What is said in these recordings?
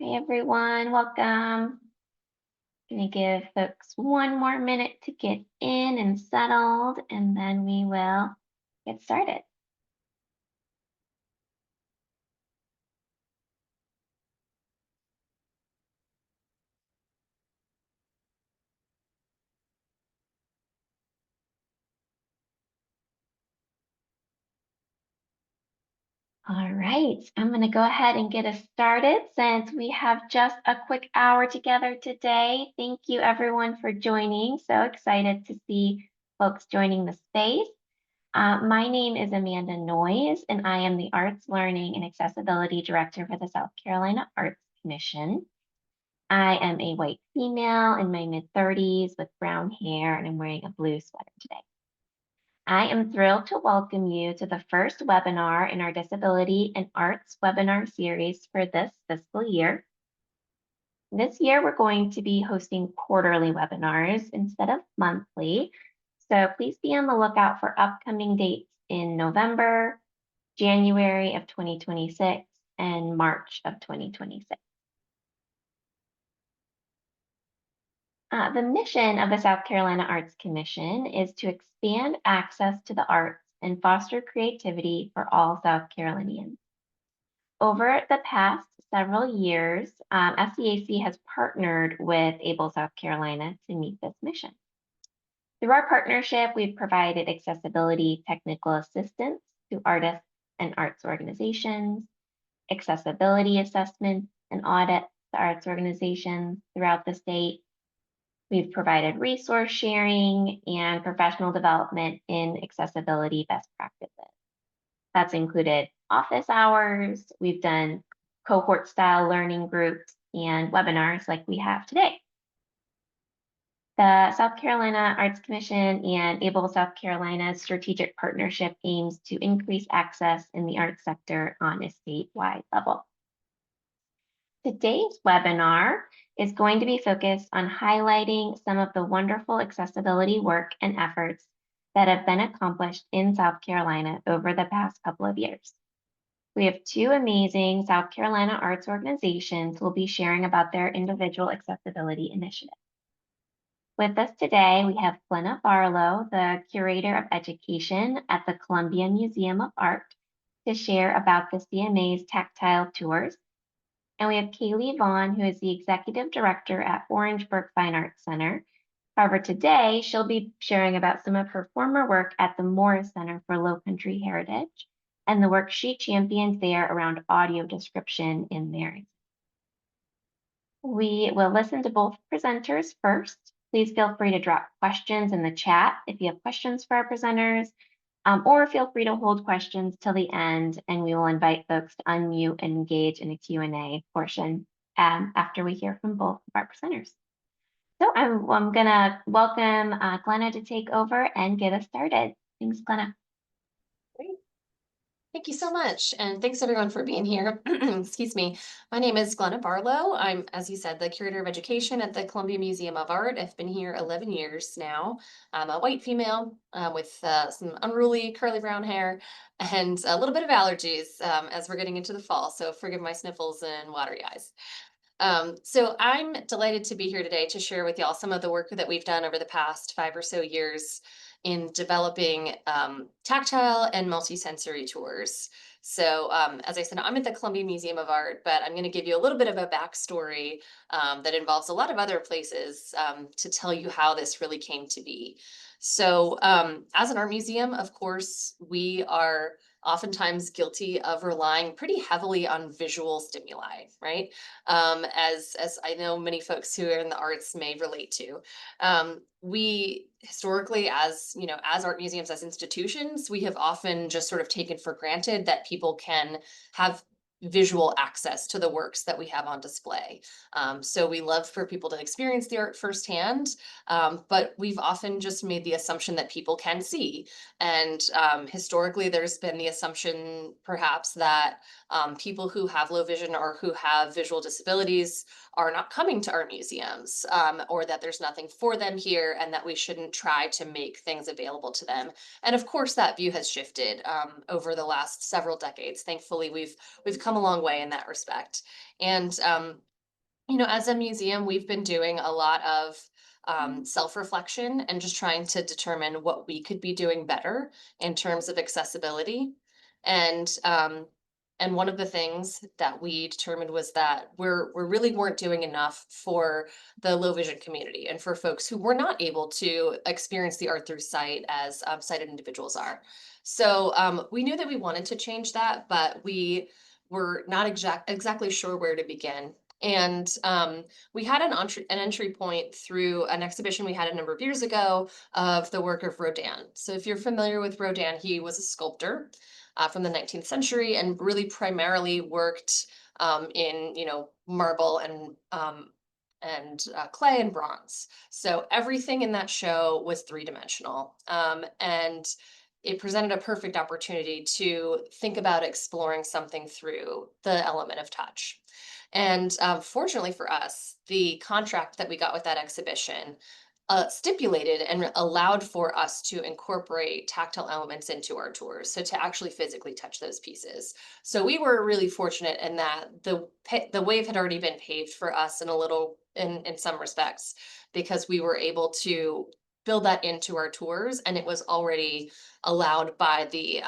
Hey everyone, welcome. Gonna give folks one more minute to get in and settled, and then we will get started. All right, I'm gonna go ahead and get us started since we have just a quick hour together today. Thank you everyone for joining. So excited to see folks joining the space. My name is Amanda Noyes, and I am the Arts, Learning, and Accessibility Director for the South Carolina Arts Commission. I am a white female in my mid-30s with brown hair, and I'm wearing a blue sweater today. I am thrilled to welcome you to the first webinar in our Disability and Arts webinar series for this fiscal year. This year, we're going to be hosting quarterly webinars instead of monthly. So please be on the lookout for upcoming dates in November, January of 2026, and March of 2026. The mission of the South Carolina Arts Commission is to expand access to the arts and foster creativity for all South Carolinians. Over the past several years, SCAC has partnered with Able South Carolina to meet this mission. Through our partnership, we've provided accessibility technical assistance to artists and arts organizations, accessibility assessments and audits to arts organizations throughout the state. We've provided resource sharing and professional development in accessibility best practices. That's included office hours. We've done cohort style learning groups and webinars like we have today. The South Carolina Arts Commission and Able South Carolina's strategic partnership aims to increase access in the arts sector on a statewide level. Today's webinar is going to be focused on highlighting some of the wonderful accessibility work and efforts that have been accomplished in South Carolina over the past couple of years. We have two amazing South Carolina arts organizations who will be sharing about their individual accessibility initiatives. With us today, we have Glenna Barlow, the Curator of Education at the Columbia Museum of Art, to share about the CMA's tactile tours. And we have Kayleigh Vaughn, who is the Executive Director at Orangeburg Fine Arts Center. However, today she'll be sharing about some of her former work at the Morris Center for Lowcountry Heritage and the work she champions there around audio description in narrative. We will listen to both presenters first. Please feel free to drop questions in the chat if you have questions for our presenters, or feel free to hold questions till the end, and we will invite folks to unmute and engage in a Q&A portion after we hear from both of our presenters. So I'm gonna welcome Glenna to take over and get us started. Thanks, Glenna. Great. Thank you so much. And thanks everyone for being here. Excuse me. My name is Glenna Barlow. I'm, as you said, the Curator of Education at the Columbia Museum of Art. I've been here 11 years now. I'm a white female with some unruly curly brown hair and a little bit of allergies as we're getting into the fall. So forgive my sniffles and watery eyes. So I'm delighted to be here today to share with y'all some of the work that we've done over the past 5 or so years in developing tactile and multisensory tours. So as I said, I'm at the Columbia Museum of Art, but I'm going to give you a little bit of a backstory that involves a lot of other places to tell you how this really came to be. So as an art museum, of course, we are oftentimes guilty of relying pretty heavily on visual stimuli, right? As I know many folks who are in the arts may relate to. We historically, as you know, as art museums, as institutions, we have often just sort of taken for granted that people can have visual access to the works that we have on display. So we love for people to experience the art firsthand, but we've often just made the assumption that people can see. And historically, there's been the assumption perhaps that people who have low vision or who have visual disabilities are not coming to art museums, or that there's nothing for them here and that we shouldn't try to make things available to them. And of course, that view has shifted over the last several decades. Thankfully, we've come a long way in that respect. And As a museum, we've been doing a lot of self-reflection and just trying to determine what we could be doing better in terms of accessibility. And and one of the things that we determined was that we really weren't doing enough for the low vision community and for folks who were not able to experience the art through sight as sighted individuals are. So we knew that we wanted to change that, but we were not exactly sure where to begin. And we had an entry point through an exhibition we had a number of years ago of the work of Rodin. So if you're familiar with Rodin, he was a sculptor from the 19th century and really primarily worked in marble and clay and bronze. So everything in that show was three-dimensional, and it presented a perfect opportunity to think about exploring something through the element of touch. And fortunately for us, the contract that we got with that exhibition stipulated and allowed for us to incorporate tactile elements into our tours, so to actually physically touch those pieces. So we were really fortunate in that the wave had already been paved for us in a little in some respects, because we were able to build that into our tours, and it was already allowed by the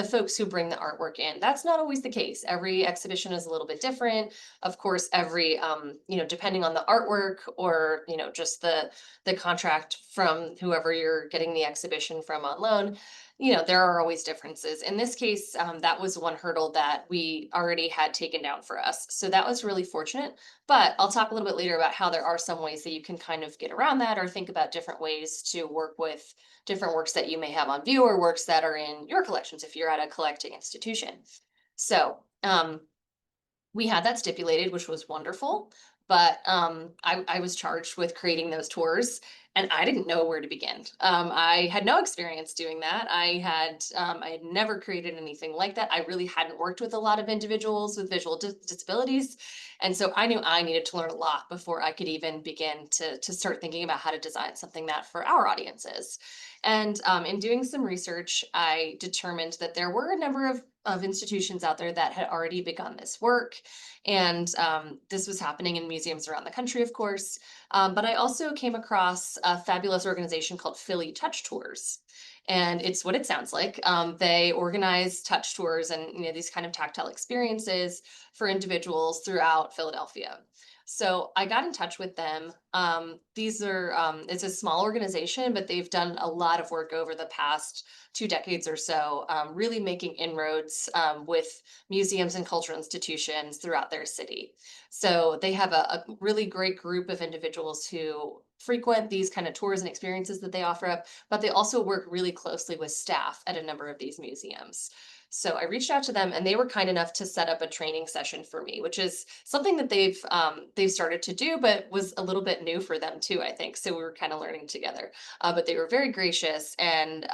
folks who bring the artwork in. That's not always the case. Every exhibition is a little bit different. Of course, every depending on the artwork, or just the contract from whoever you're getting the exhibition from on loan, there are always differences. In this case, that was one hurdle that we already had taken down for us. So that was really fortunate. But I'll talk a little bit later about how there are some ways that you can kind of get around that, or think about different ways to work with different works that you may have on view, or works that are in your collections if you're at a collecting institution. So, we had that stipulated, which was wonderful. But I was charged with creating those tours, and I didn't know where to begin. I had no experience doing that. I had never created anything like that. I really hadn't worked with a lot of individuals with visual disabilities, and so I knew I needed to learn a lot before I could even begin to start thinking about how to design something that for our audiences. And in doing some research, I determined that there were a number of institutions out there that had already begun this work. And this was happening in museums around the country, of course. But I also came across a fabulous organization called Philly Touch Tours. And it's what it sounds like. They organize touch tours and these kind of tactile experiences for individuals throughout Philadelphia. So I got in touch with them. It's a small organization, but they've done a lot of work over the past 2 decades or so, really making inroads with museums and cultural institutions throughout their city. So they have a really great group of individuals who frequent these kind of tours and experiences that they offer up, but they also work really closely with staff at a number of these museums. So I reached out to them, and they were kind enough to set up a training session for me, which is something that they've started to do, but was a little bit new for them too, I think. So we were kind of learning together. But they were very gracious and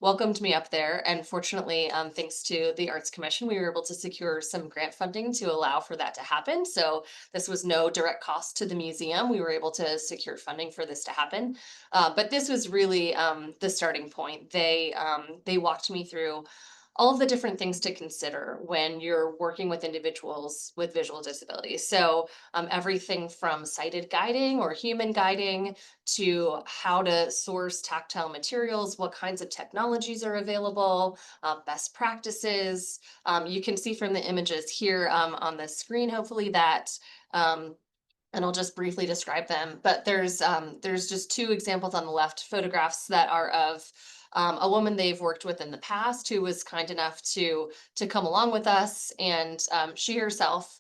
welcomed me up there. And fortunately, thanks to the Arts Commission, we were able to secure some grant funding to allow for that to happen. So this was no direct cost to the museum. We were able to secure funding for this to happen. But this was really the starting point. They walked me through all of the different things to consider when you're working with individuals with visual disabilities. So, everything from sighted guiding or human guiding to how to source tactile materials, what kinds of technologies are available, best practices. You can see from the images here on the screen, hopefully, that. And I'll just briefly describe them. But there's just two examples on the left, photographs that are of a woman they've worked with in the past who was kind enough to come along with us, and she herself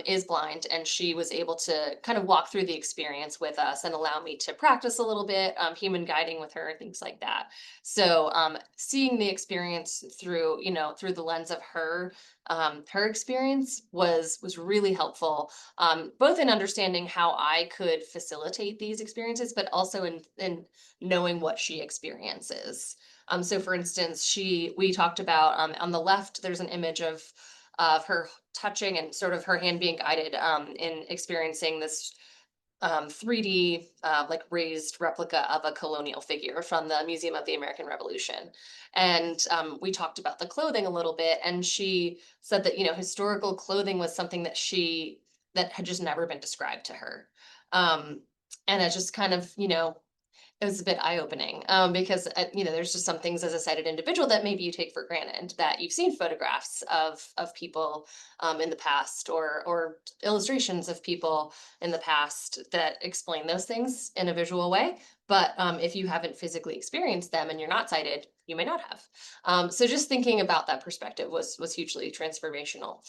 is blind, and she was able to kind of walk through the experience with us and allow me to practice a little bit human guiding with her and things like that. So seeing the experience through through the lens of her experience was really helpful, both in understanding how I could facilitate these experiences, but also in knowing what she experiences. So for instance, we talked about on the left, there's an image of her touching and sort of her hand being guided in experiencing this 3D like raised replica of a colonial figure from the Museum of the American Revolution. And we talked about the clothing a little bit, and she said that historical clothing was something that she that had just never been described to her. Um, and it just kind of, it was a bit eye-opening, because, there's just some things as a sighted individual that maybe you take for granted, that you've seen photographs of people in the past, or illustrations of people in the past that explain those things in a visual way. But if you haven't physically experienced them and you're not sighted, you may not have. So just thinking about that perspective was hugely transformational.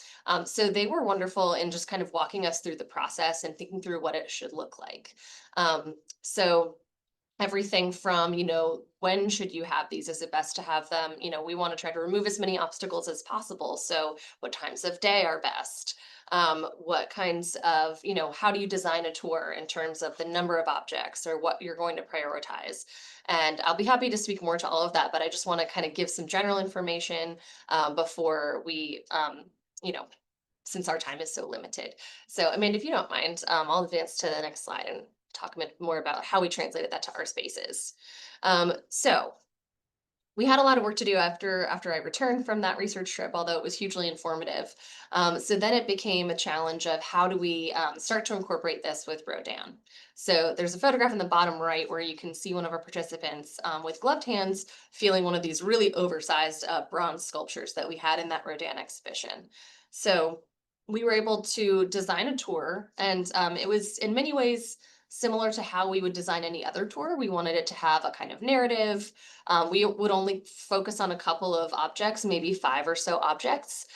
So they were wonderful in just kind of walking us through the process and thinking through what it should look like. So everything from, when should you have these? Is it best to have them? We want to try to remove as many obstacles as possible. So what times of day are best? What kinds of, how do you design a tour in terms of the number of objects or what you're going to prioritize? And I'll be happy to speak more to all of that, but I just want to kind of give some general information before we, you know, since our time is so limited. So, Amanda, if you don't mind, I'll advance to the next slide and talk a bit more about how we translated that to our spaces. So we had a lot of work to do after I returned from that research trip, although it was hugely informative. So then it became a challenge of how do we start to incorporate this with Rodin. So there's a photograph in the bottom right where you can see one of our participants with gloved hands feeling one of these really oversized bronze sculptures that we had in that Rodin exhibition. So we were able to design a tour, and it was in many ways similar to how we would design any other tour. We wanted it to have a kind of narrative. We would only focus on a couple of objects, maybe 5 or so objects,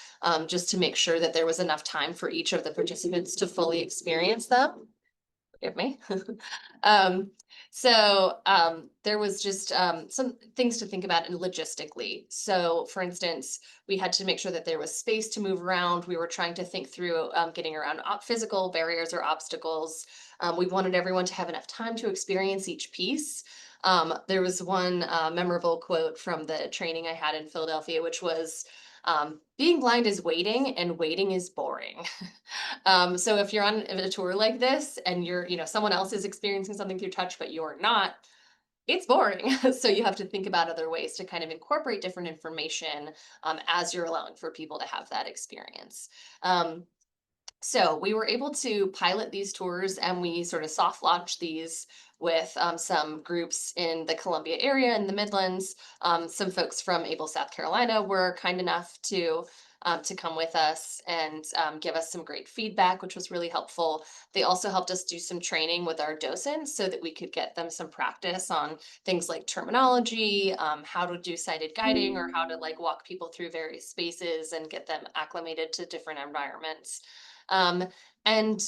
just to make sure that there was enough time for each of the participants to fully experience them. Forgive me. um, there was just some things to think about and logistically. So, for instance, we had to make sure that there was space to move around. We were trying to think through getting around physical barriers or obstacles. We wanted everyone to have enough time to experience each piece. There was one memorable quote from the training I had in Philadelphia, which was, being blind is waiting and waiting is boring. So if you're on a tour like this and someone else is experiencing something through touch, but you're not, it's boring. So you have to think about other ways to kind of incorporate different information as you're allowing for people to have that experience. Um, so we were able to pilot these tours, and we sort of soft launched these with some groups in the Columbia area in the Midlands. Some folks from Able, South Carolina were kind enough to come with us and give us some great feedback, which was really helpful. They also helped us do some training with our docents so that we could get them some practice on things like terminology, how to do sighted guiding, or how to like walk people through various spaces and get them acclimated to different environments. Um, and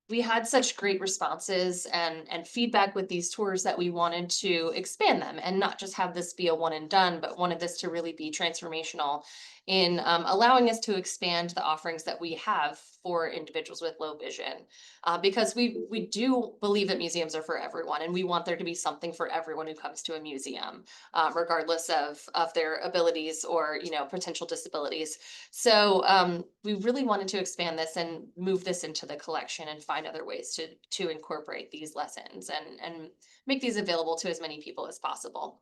we had such great responses and feedback with these tours that we wanted to expand them and not just have this be a one and done, but wanted this to really be transformational in allowing us to expand the offerings that we have for individuals with low vision, because we do believe that museums are for everyone, and we want there to be something for everyone who comes to a museum, regardless of their abilities or potential disabilities. So we really wanted to expand this and move this into the collection and find other ways to incorporate these lessons and make these available to as many people as possible.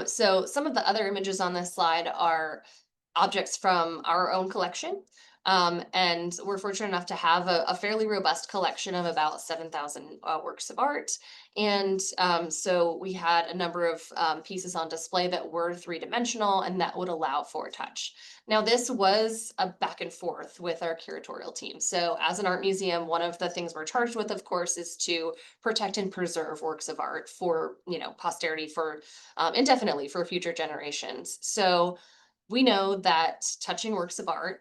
So some of the other images on this slide are objects from our own collection. And we're fortunate enough to have a fairly robust collection of about 7,000 works of art. And so we had a number of pieces on display that were 3-dimensional and that would allow for touch. Now, this was a back and forth with our curatorial team. So as an art museum, one of the things we're charged with, of course, is to protect and preserve works of art for, posterity, for indefinitely, for future generations. So we know that touching works of art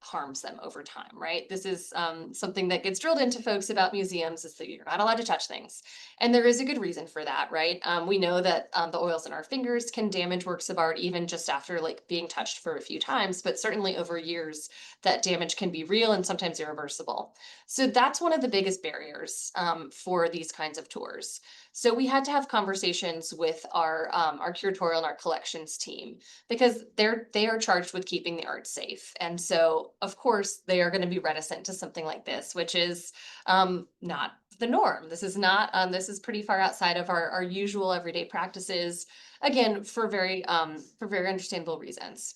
harms them over time, right? This is something that gets drilled into folks about museums, is that you're not allowed to touch things. And there is a good reason for that, right? We know that the oils in our fingers can damage works of art even just after like being touched for a few times, but certainly over years, that damage can be real and sometimes irreversible. So that's one of the biggest barriers for these kinds of tours. So we had to have conversations with our curatorial and our collections team, because they are charged with keeping the art safe. And so, of course, they are going to be reticent to something like this, which is not the norm. This is not, this is pretty far outside of our usual everyday practices, again, for very understandable reasons.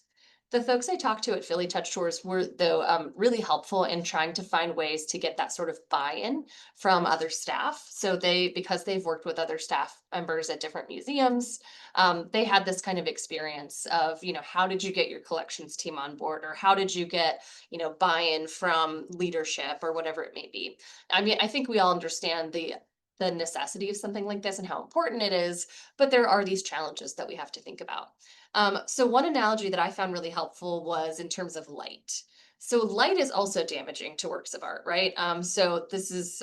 The folks I talked to at Philly Touch Tours were, though, really helpful in trying to find ways to get that sort of buy-in from other staff. So because they've worked with other staff members at different museums, they had this kind of experience of, how did you get your collections team on board, or how did you get, buy-in from leadership, or whatever it may be. I mean, I think we all understand the necessity of something like this and how important it is, but there are these challenges that we have to think about. So one analogy that I found really helpful was in terms of light. So light is also damaging to works of art, right? So this is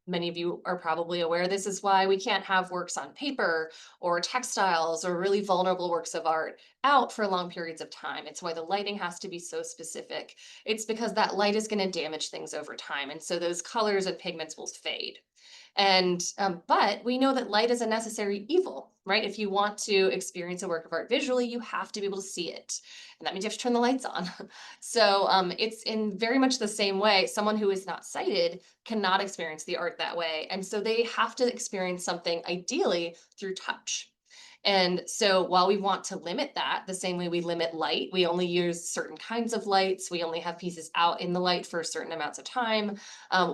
many of you are probably aware. This is why we can't have works on paper or textiles or really vulnerable works of art out for long periods of time. It's why the lighting has to be so specific. It's because that light is going to damage things over time, and so those colors and pigments will fade. And but we know that light is a necessary evil, right? If you want to experience a work of art visually, you have to be able to see it, and that means you have to turn the lights on. So it's in very much the same way. Someone who is not sighted cannot experience the art that way, and so they have to experience something ideally through touch. And so while we want to limit that, the same way we limit light, we only use certain kinds of lights, we only have pieces out in the light for certain amounts of time.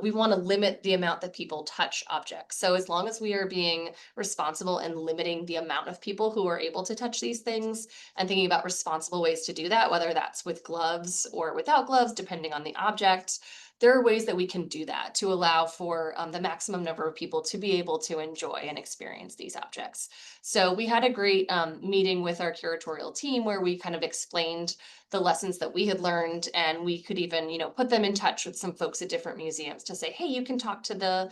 We want to limit the amount that people touch objects. So as long as we are being responsible and limiting the amount of people who are able to touch these things and thinking about responsible ways to do that, whether that's with gloves or without gloves, depending on the object, there are ways that we can do that to allow for the maximum number of people to be able to enjoy and experience these objects. So we had a great meeting with our curatorial team where we kind of explained the lessons that we had learned, and we could even, put them in touch with some folks at different museums to say, hey, you can talk to the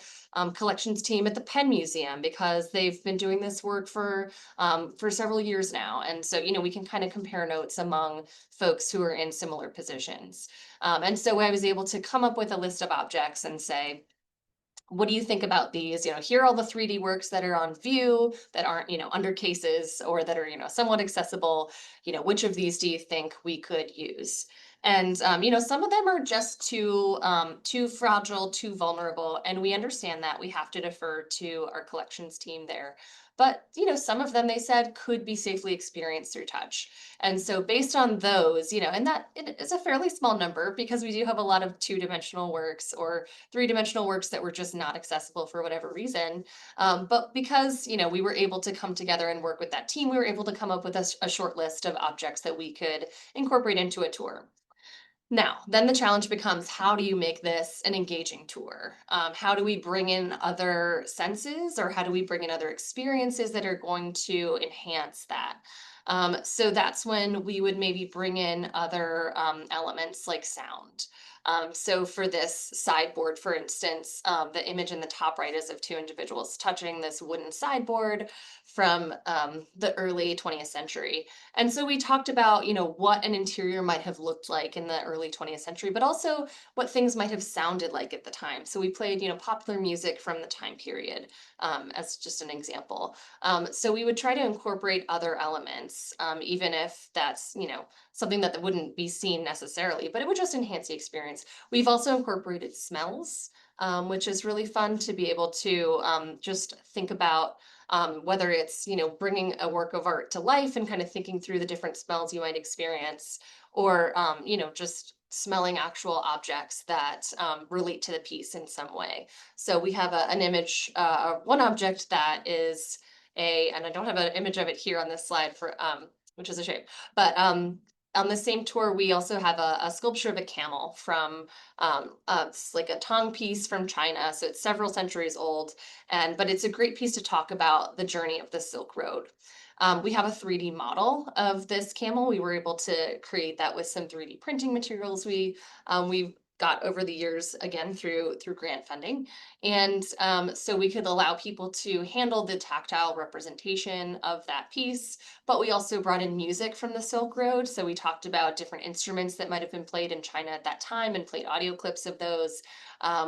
collections team at the Penn Museum because they've been doing this work for several years now. And so, we can kind of compare notes among folks who are in similar positions. And so I was able to come up with a list of objects and say, what do you think about these? Here are all the 3D works that are on view that aren't, under cases, or that are, somewhat accessible. Which of these do you think we could use? And some of them are just too fragile, too vulnerable, and we understand that. We have to defer to our collections team there. But some of them, they said, could be safely experienced through touch. And so based on those, and that it is a fairly small number because we do have a lot of two-dimensional works or three-dimensional works that were just not accessible for whatever reason. But because, we were able to come together and work with that team, we were able to come up with a short list of objects that we could incorporate into a tour. Now, then the challenge becomes, how do you make this an engaging tour? How do we bring in other senses, or how do we bring in other experiences that are going to enhance that? So that's when we would maybe bring in other elements like sound. So for this sideboard, for instance, the image in the top right is of two individuals touching this wooden sideboard from the early 20th century. And so we talked about, what an interior might have looked like in the early 20th century, but also what things might have sounded like at the time. So we played, popular music from the time period as just an example. So we would try to incorporate other elements, even if that's, something that wouldn't be seen necessarily, but it would just enhance the experience. We've also incorporated smells, which is really fun to be able to just think about whether it's, bringing a work of art to life and kind of thinking through the different smells you might experience, or, just smelling actual objects that relate to the piece in some way. So we have an image, one object that is and I don't have an image of it here on this slide which is a shame, but on the same tour, we also have a sculpture of a camel from it's like a Tang piece from China. So it's several centuries old, but it's a great piece to talk about the journey of the Silk Road. We have a 3D model of this camel. We were able to create that with some 3D printing materials we got over the years, again through grant funding. And so we could allow people to handle the tactile representation of that piece, but we also brought in music from the Silk Road. So we talked about different instruments that might have been played in China at that time and played audio clips of those.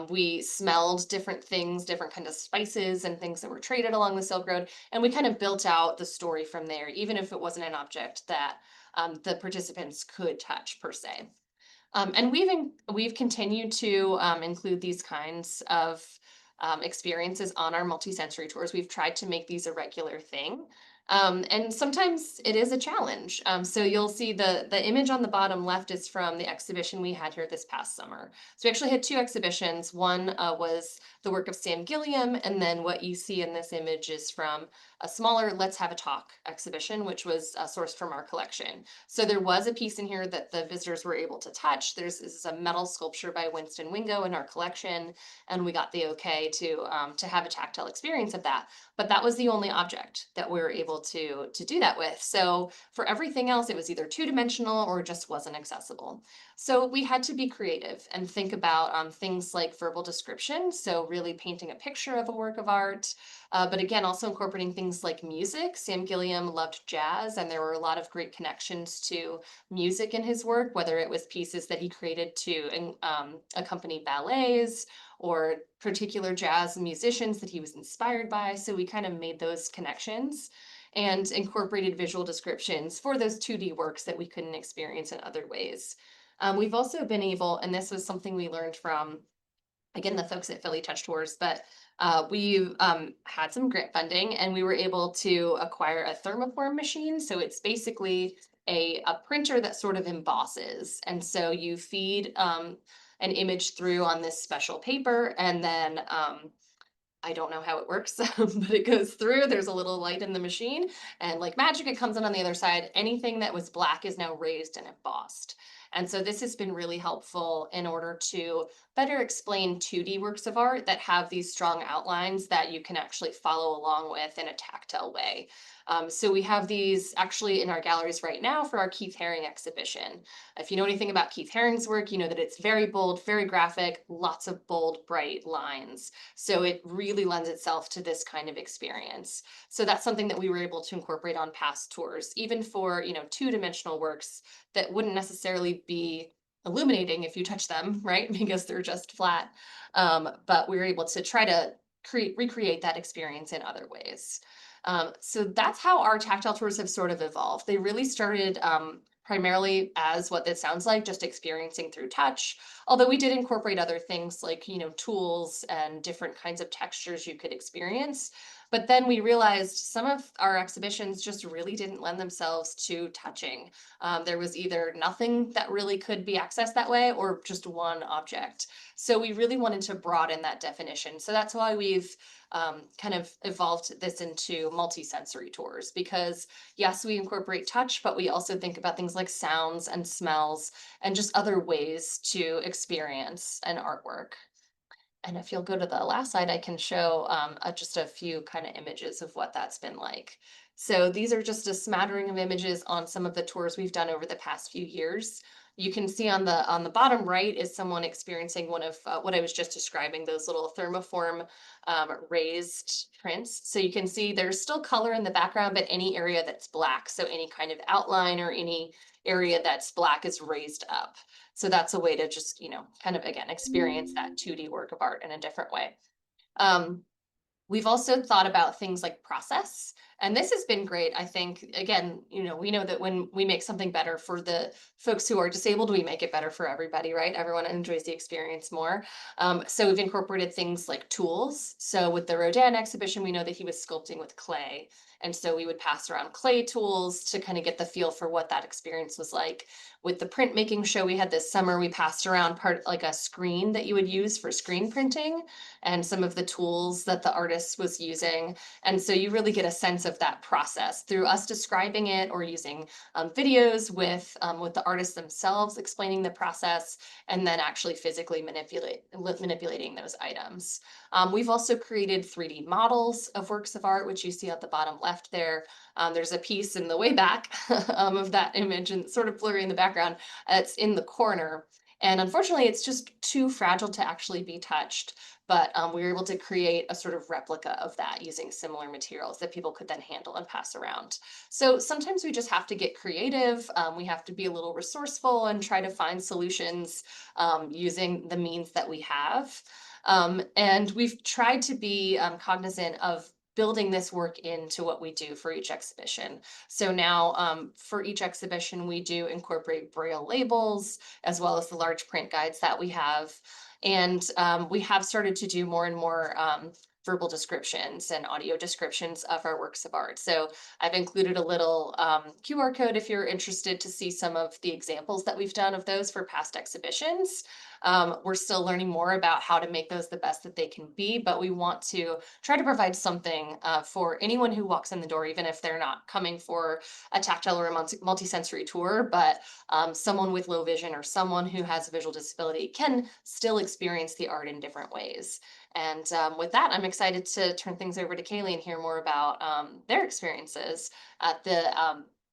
We smelled different things, different kinds of spices and things that were traded along the Silk Road. And we kind of built out the story from there, even if it wasn't an object that the participants could touch per se. And we've continued to include these kinds of experiences on our multisensory tours. We've tried to make these a regular thing. And sometimes it is a challenge. So you'll see the image on the bottom left is from the exhibition we had here this past summer. So we actually had two exhibitions. One was the work of Sam Gilliam, and then what you see in this image is from a smaller Let's Have a Talk exhibition, which was sourced from our collection. So there was a piece in here that the visitors were able to touch. This is a metal sculpture by Winston Wingo in our collection, and we got the okay to have a tactile experience of that. But that was the only object that we were able to do that with. So for everything else, it was either two-dimensional or just wasn't accessible. So we had to be creative and think about things like verbal description. So really painting a picture of a work of art, but again, also incorporating things like music. Sam Gilliam loved jazz, and there were a lot of great connections to music in his work, whether it was pieces that he created to accompany ballets or particular jazz musicians that he was inspired by. So we kind of made those connections and incorporated visual descriptions for those 2D works that we couldn't experience in other ways. We've also been able, and this was something we learned from, again, the folks at Philly Touch Tours, but we've had some grant funding and we were able to acquire a thermoform machine. So it's basically a printer that sort of embosses. And so you feed an image through on this special paper, and then I don't know how it works, but it goes through. There's a little light in the machine, and like magic, it comes in on the other side. Anything that was black is now raised and embossed. And so this has been really helpful in order to better explain 2D works of art that have these strong outlines that you can actually follow along with in a tactile way. So we have these actually in our galleries right now for our Keith Haring exhibition. If you know anything about Keith Haring's work, you know that it's very bold, very graphic, lots of bold, bright lines. So it really lends itself to this kind of experience. So that's something that we were able to incorporate on past tours, even for, two-dimensional works that wouldn't necessarily be illuminating if you touch them, right? Because they're just flat. But we were able to try to recreate that experience in other ways. So that's how our tactile tours have sort of evolved. They really started primarily as what this sounds like, just experiencing through touch. Although we did incorporate other things like, tools and different kinds of textures you could experience. But then we realized some of our exhibitions just really didn't lend themselves to touching. There was either nothing that really could be accessed that way or just one object. So we really wanted to broaden that definition. So that's why we've kind of evolved this into multi-sensory tours, because yes, we incorporate touch, but we also think about things like sounds and smells and just other ways to experience an artwork. And if you'll go to the last slide, I can show just a few kind of images of what that's been like. So these are just a smattering of images on some of the tours we've done over the past few years. You can see on the bottom right is someone experiencing one of what I was just describing, those little thermoform raised prints. So you can see there's still color in the background, but any area that's black, so any kind of outline or any area that's black is raised up. So that's a way to just, kind of again, experience that 2D work of art in a different way. Um, We've also thought about things like process, and this has been great. I think, again, we know that when we make something better for the folks who are disabled, we make it better for everybody, right? Everyone enjoys the experience more. So we've incorporated things like tools. So with the Rodin exhibition, we know that he was sculpting with clay. And so we would pass around clay tools to kind of get the feel for what that experience was like. With the printmaking show we had this summer, we passed around part like a screen that you would use for screen printing and some of the tools that the artist was using. And so you really get a sense of that process through us describing it or using videos with the artists themselves explaining the process, and then actually physically manipulating those items. We've also created 3D models of works of art, which you see at the bottom left there. There's a piece in the way back of that image and sort of blurry in the background. It's in the corner. And unfortunately, it's just too fragile to actually be touched. But we were able to create a sort of replica of that using similar materials that people could then handle and pass around. So sometimes we just have to get creative. We have to be a little resourceful and try to find solutions using the means that we have. And we've tried to be cognizant of building this work into what we do for each exhibition. So now for each exhibition, we do incorporate Braille labels as well as the large print guides that we have. And we have started to do more and more verbal descriptions and audio descriptions of our works of art. So I've included a little QR code if you're interested to see some of the examples that we've done of those for past exhibitions. We're still learning more about how to make those the best that they can be, but we want to try to provide something for anyone who walks in the door, even if they're not coming for a tactile or a multi-sensory tour, but someone with low vision or someone who has a visual disability can still experience the art in different ways. And with that, I'm excited to turn things over to Kayleigh and hear more about their experiences at the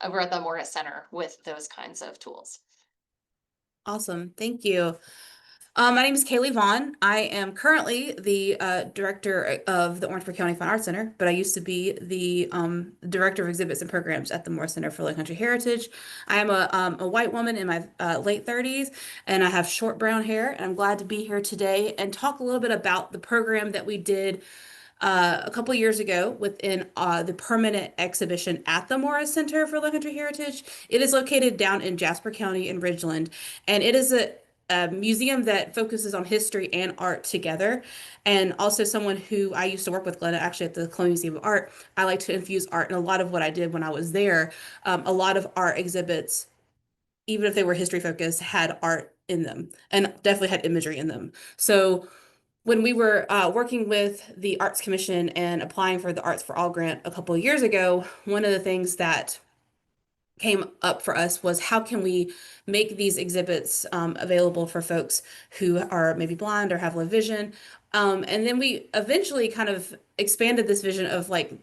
over at the Morris Center with those kinds of tools. Awesome. Thank you. My name is Kayleigh Vaughn. I am currently the director of the Orangeburg County Fine Arts Center, but I used to be the director of exhibits and programs at the Morris Center for Lowcountry Heritage. I am a white woman in my late 30s, and I have short brown hair, and I'm glad to be here today and talk a little bit about the program that we did a couple years ago within the permanent exhibition at the Morris Center for Lowcountry Heritage. It is located down in Jasper County in Ridgeland, and it is a museum that focuses on history and art together. And also someone who I used to work with, Glenna, actually at the Columbia Museum of Art. I like to infuse art in a lot of what I did when I was there. A lot of art exhibits, even if they were history focused, had art in them and definitely had imagery in them. So when we were working with the Arts Commission and applying for the Arts for All grant a couple of years ago, one of the things that came up for us was how can we make these exhibits available for folks who are maybe blind or have low vision. And then we eventually kind of expanded this vision of like,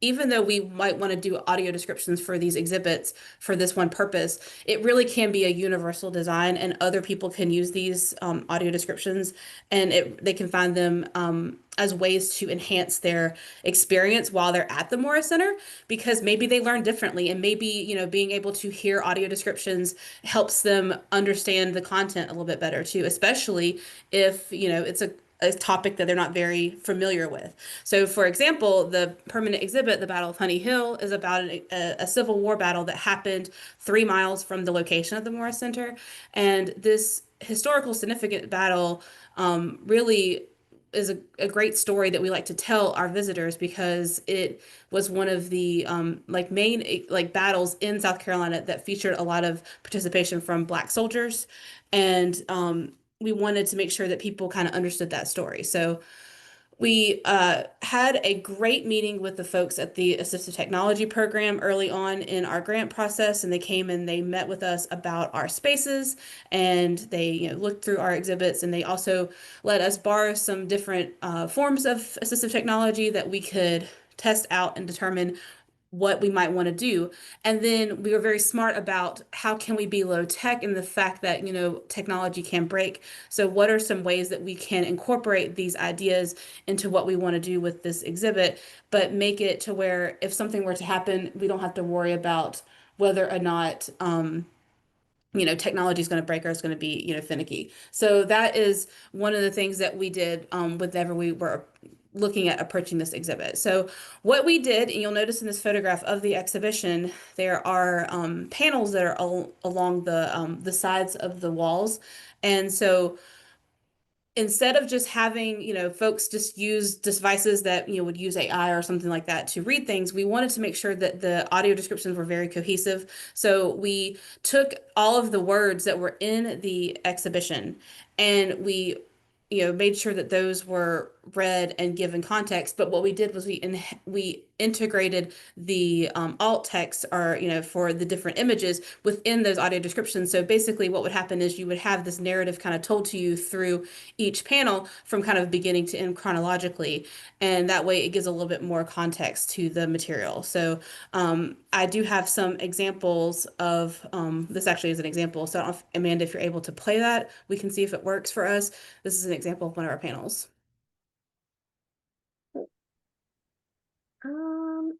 even though we might want to do audio descriptions for these exhibits for this one purpose, it really can be a universal design, and other people can use these audio descriptions, and they can find them as ways to enhance their experience while they're at the Morris Center, because maybe they learn differently, and maybe, being able to hear audio descriptions helps them understand the content a little bit better too, especially if, it's a topic that they're not very familiar with. So, for example, the permanent exhibit, the Battle of Honey Hill, is about a Civil War battle that happened 3 miles from the location of the Morris Center. And this historical significant battle really is a great story that we like to tell our visitors, because it was one of the main battles in South Carolina that featured a lot of participation from Black soldiers. And we wanted to make sure that people kind of understood that story. So we had a great meeting with the folks at the assistive technology program early on in our grant process, and they came and they met with us about our spaces, and they looked through our exhibits, and they also let us borrow some different forms of assistive technology that we could test out and determine what we might want to do. And then we were very smart about how can we be low tech, and the fact that, technology can break. So what are some ways that we can incorporate these ideas into what we want to do with this exhibit, but make it to where if something were to happen, we don't have to worry about whether or not technology is going to break or it's going to be, finicky. So that is one of the things that we did whenever we were looking at approaching this exhibit. So what we did, and you'll notice in this photograph of the exhibition, there are panels that are along the sides of the walls. And so instead of just having, folks just use devices that, would use AI or something like that to read things, we wanted to make sure that the audio descriptions were very cohesive. So we took all of the words that were in the exhibition, and we made sure that those were read and given context. But what we did was we integrated the alt text, or for the different images within those audio descriptions. So basically what would happen is you would have this narrative kind of told to you through each panel from kind of beginning to end chronologically, and that way it gives a little bit more context to the material. So I do have some examples of this. Actually is an example, so I don't know if, Amanda, if you're able to play that, we can see if it works for us. This is an example of one of our panels.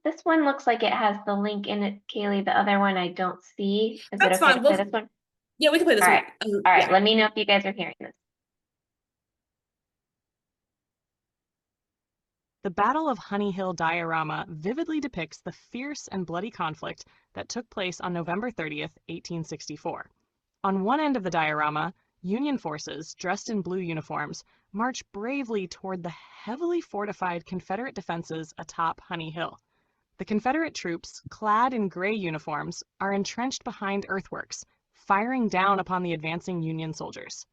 This one looks like it has the link in it, Kayleigh. The other one I don't see. Is That's it okay fine. to play this one? Yeah, we can play this All one. right. All right. Yeah. Let me know if you guys are hearing this. The Battle of Honey Hill diorama vividly depicts the fierce and bloody conflict that took place on November 30th, 1864. On one end of the diorama, Union forces, dressed in blue uniforms, march bravely toward the heavily fortified Confederate defenses atop Honey Hill. The Confederate troops, clad in gray uniforms, are entrenched behind earthworks, firing down upon the advancing Union soldiers.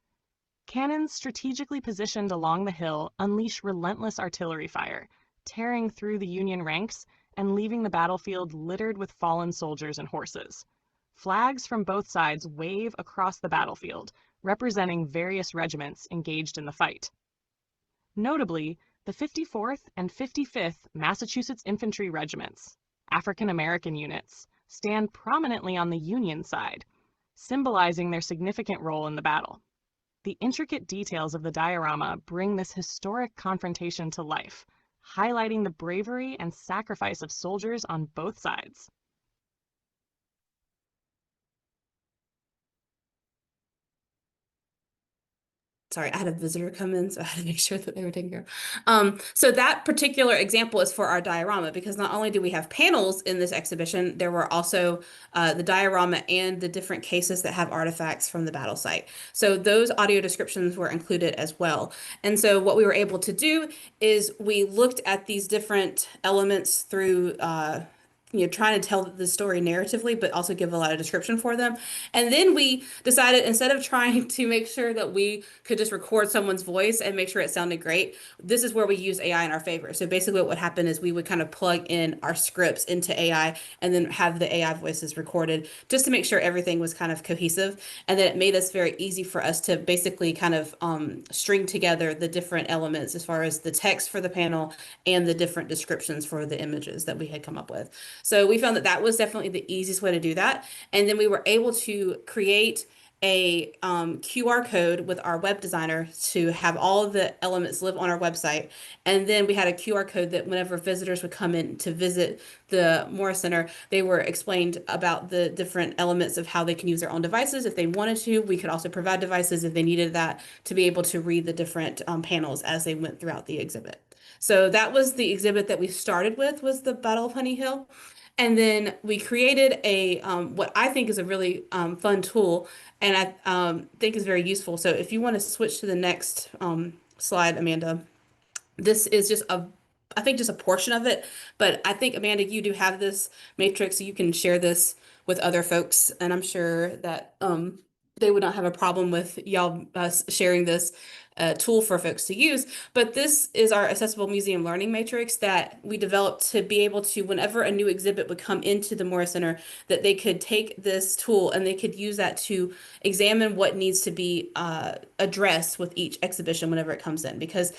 Cannons strategically positioned along the hill unleash relentless artillery fire, tearing through the Union ranks and leaving the battlefield littered with fallen soldiers and horses. Flags from both sides wave across the battlefield, representing various regiments engaged in the fight. Notably, the 54th and 55th Massachusetts Infantry Regiments, African American units, stand prominently on the Union side, symbolizing their significant role in the battle. The intricate details of the diorama bring this historic confrontation to life, highlighting the bravery and sacrifice of soldiers on both sides. Sorry, I had a visitor come in, so I had to make sure that they were taken care of. So that particular example is for our diorama, because not only do we have panels in this exhibition, there were also the diorama and the different cases that have artifacts from the battle site. So those audio descriptions were included as well. And so what we were able to do is we looked at these different elements through trying to tell the story narratively, but also give a lot of description for them. And then we decided, instead of trying to make sure that we could just record someone's voice and make sure it sounded great, this is where we use AI in our favor. So basically what would happen is we would kind of plug in our scripts into AI and then have the AI voices recorded just to make sure everything was kind of cohesive. And then it made us very easy for us to basically kind of string together the different elements as far as the text for the panel and the different descriptions for the images that we had come up with. So we found that that was definitely the easiest way to do that. And then we were able to create a QR code with our web designer to have all of the elements live on our website. And then we had a QR code that whenever visitors would come in to visit the Morris Center, they were explained about the different elements of how they can use their own devices if they wanted to. We could also provide devices if they needed that to be able to read the different panels as they went throughout the exhibit. So that was the exhibit that we started with, was the Battle of Honey Hill. And then we created a what I think is a really fun tool, and I think is very useful. So if you want to switch to the next slide, Amanda, this is just I think just a portion of it. But I think, Amanda, you do have this matrix, so you can share this with other folks, and I'm sure that they would not have a problem with y'all sharing this tool for folks to use. But this is our accessible museum learning matrix that we developed to be able to, whenever a new exhibit would come into the Morris Center, that they could take this tool and they could use that to examine what needs to be addressed with each exhibition whenever it comes in, because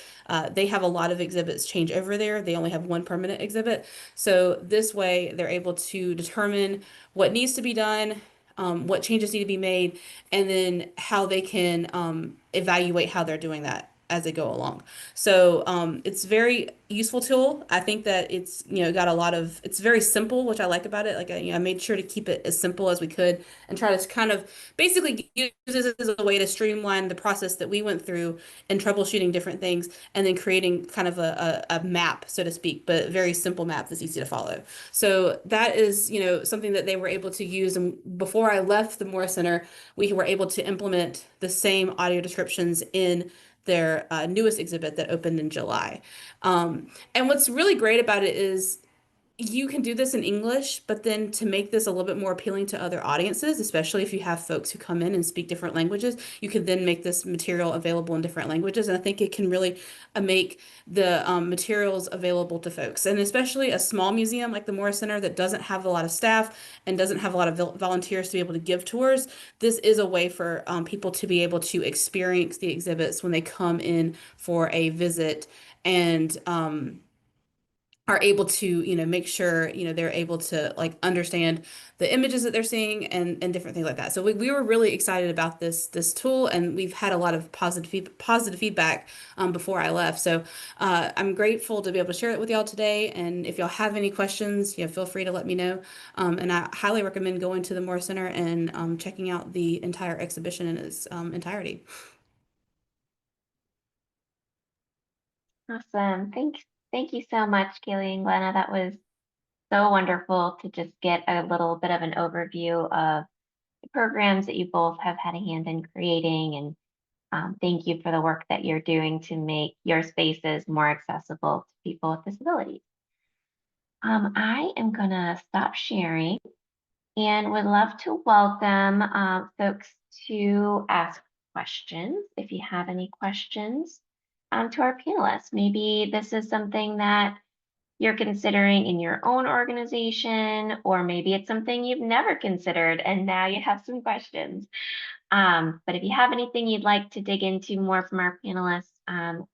they have a lot of exhibits change over there. They only have one permanent exhibit. So this way they're able to determine what needs to be done, what changes need to be made, and then how they can evaluate how they're doing that as they go along. So it's a very useful tool. I think that it's got a lot of, it's very simple, which I like about it. Like I made sure to keep it as simple as we could and try to kind of basically use this as a way to streamline the process that we went through in troubleshooting different things, and then creating kind of a map, so to speak, but a very simple map that's easy to follow. So that is something that they were able to use. And before I left the Morris Center, we were able to implement the same audio descriptions in their newest exhibit that opened in July. And what's really great about it is you can do this in English, but then to make this a little bit more appealing to other audiences, especially if you have folks who come in and speak different languages, you could then make this material available in different languages. And I think it can really make the materials available to folks. And especially a small museum like the Morris Center that doesn't have a lot of staff and doesn't have a lot of volunteers to be able to give tours, this is a way for people to be able to experience the exhibits when they come in for a visit, and are able to make sure they're able to like understand the images that they're seeing, and different things like that. So we were really excited about this tool, and we've had a lot of positive feedback before I left. So I'm grateful to be able to share it with y'all today, and if y'all have any questions, feel free to let me know. And I highly recommend going to the Morris Center and checking out the entire exhibition in its entirety. Awesome. Thank you so much, Kayleigh and Glenna. That was so wonderful to just get a little bit of an overview of the programs that you both have had a hand in creating, and thank you for the work that you're doing to make your spaces more accessible to people with disabilities. I am gonna stop sharing and would love to welcome folks to ask questions. If you have any questions to our panelists, maybe this is something that you're considering in your own organization, or maybe it's something you've never considered and now you have some questions. But if you have anything you'd like to dig into more from our panelists,